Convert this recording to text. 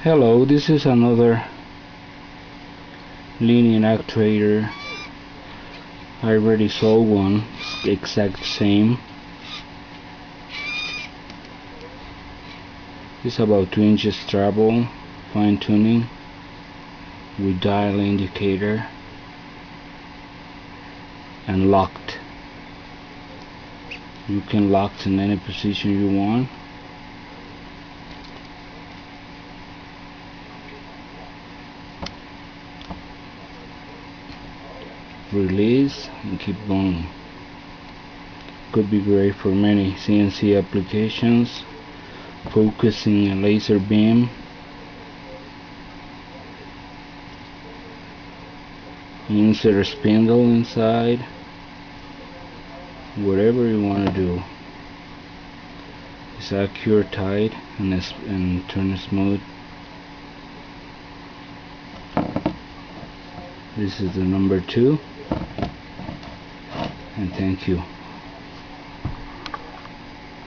Hello, this is another linear actuator. I already saw one, it's the exact same. It's about 2 inches travel, fine tuning with dial indicator and locked. You can lock in any position you want. Release and keep going. Could be great for many CNC applications, focusing a laser beam, insert a spindle inside, whatever you want to do. It's accurate, tight, and turn smooth. This is the number 2, and thank you.